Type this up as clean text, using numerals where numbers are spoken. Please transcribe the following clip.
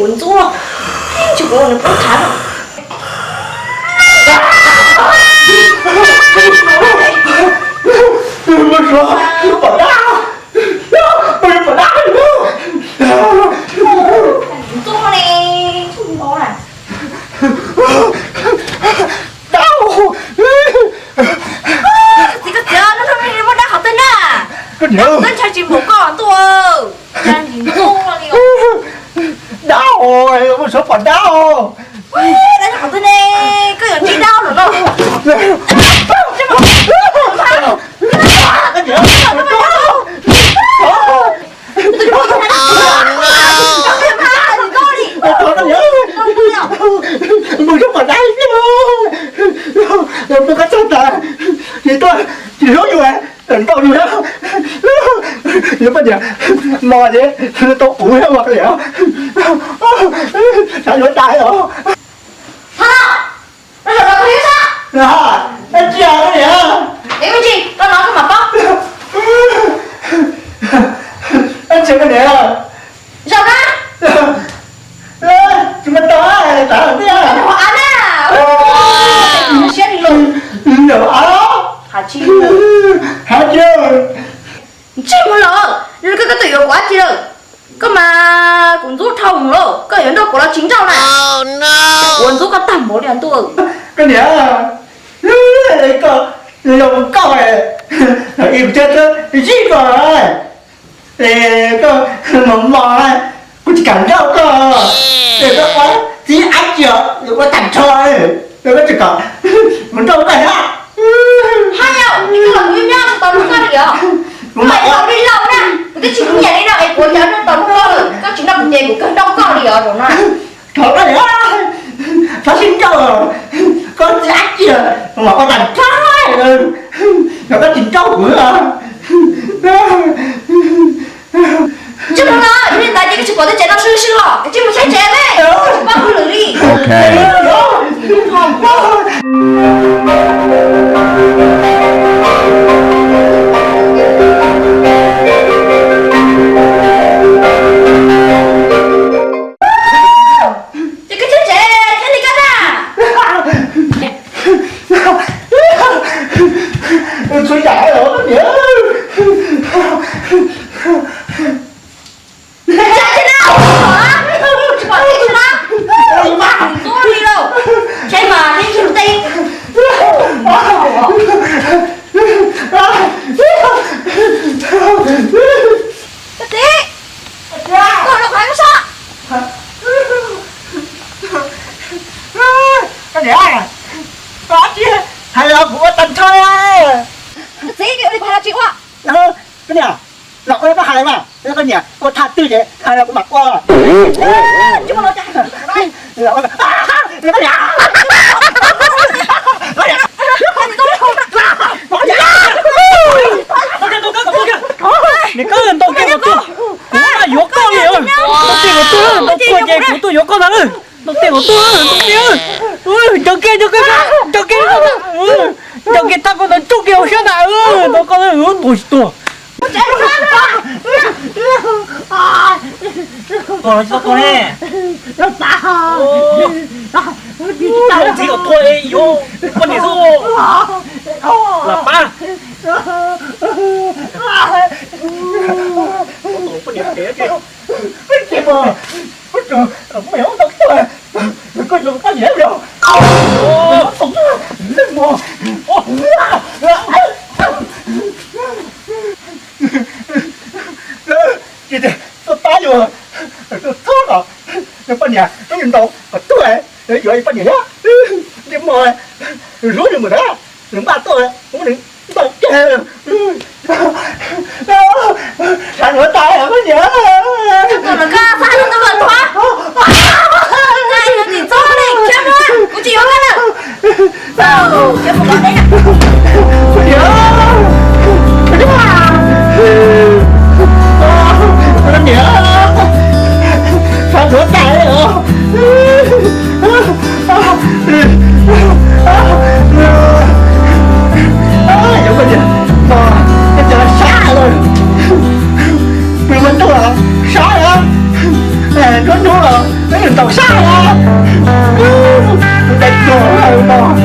滚住了，就给我们不谈了。我说不大，不是不大你做嘞，出去搞了。大我，这个叫那他们我打好灯啊，个娘，灯才进不搞多，赶紧做了你哦。大我，我说不大哦。喂，那好灯呢，个人知道了咯。这么，个娘，不是我大了，不可真的，你多，你说有人，等到有人，你不讲，妈的，都不会忘了，咱说大了。好，那什么可以上？啊，那这样的人，没问题，那拿个马包。那这个人，小张。怎么打啊？打什么呀？我安娜，你先你了。有啊？下次还就你这么冷，你这个队友挂机了，干嘛工作超红了，个人都过了清早了。Oh no！ 工作个淡薄两多。个娘，那个龙高哎，一这一个哎，那个龙妈哎。我就感到个，那个我自己安脚，我打车，那个这个，我找不到他。还有，你个老姑娘是到哪里了？我买老đi lâu nè, cái chuyện nhà đi đâu em của cháu nó tầm hơn, các chuyện đâu về của cái đâu có đi ở rồi nè. Thật đó nhá, cháu xin chào, con giá chưa, mà con làm trái rồi, rồi có chuyện trâu nữa. Chứ không đó, hiện tại cái chuyện của tôi chạy nó sư sư lọ, cái chuyện mà chạy chạy đấy, bao nhiêu lưỡi đi. Chứ cái chuyện chạy, thế thì cái nào? Tôi giải rồi, nó nhớ. Chạy thế nào? Hả? Chứ còn thế chứ nào? Đừng có đi đâu. Chạy mà đi chịu tay. Cái tí. Tôi đâu phải có sao. Cái gì à? Có chứ. Hay là của tần thôi à. Cái tí thì đi phải là chịu ạ. Cái gì à? Lọc nó có hài mà. Cái gì à? Cô thật tư vậy. Hay là cô mặc qua. Chứ mà nó chạy. Đây. Lọc nó cái gì à? Mày có lần đầu tiên của tôi cũng là yếu con liền. Đầu tiên của tôi, đầu tiên của tôi yếu con lắm. Đầu tiên của tôi, đầu tiên. Cho kia tao còn nói chung kiểu sao nào. Nó có nói nổi tuổi. Còn sao con nè? Nó sao? Tao chỉ có thôi yếu. Con này sao? Là ba. Con này thế chứ. Cái mà. Mày không懂tôi. Có dùng có dễ đâu. Sống lên mà. Chị thì tôi tá vô. Tôi thoát rồi. Nhưng bên nhà nó nhìn đâu. Tôi này. Vậy bên nhà đó. Nhưng mà rối rồi mà đó. Đừng ba tôi. Không đừng. Tôi chê. Sao nữa tay hả bên nhà. Còn là ca sao nó vẫn quá. Này là gì cho này. Chết luôn. Cô chị có cái nào. Sao. Chết một con đấy nè. Bên nhà. Bên nhà. Bên nhà. Sao nữa tay hả. 搞啥呀？đánh gió rồi mà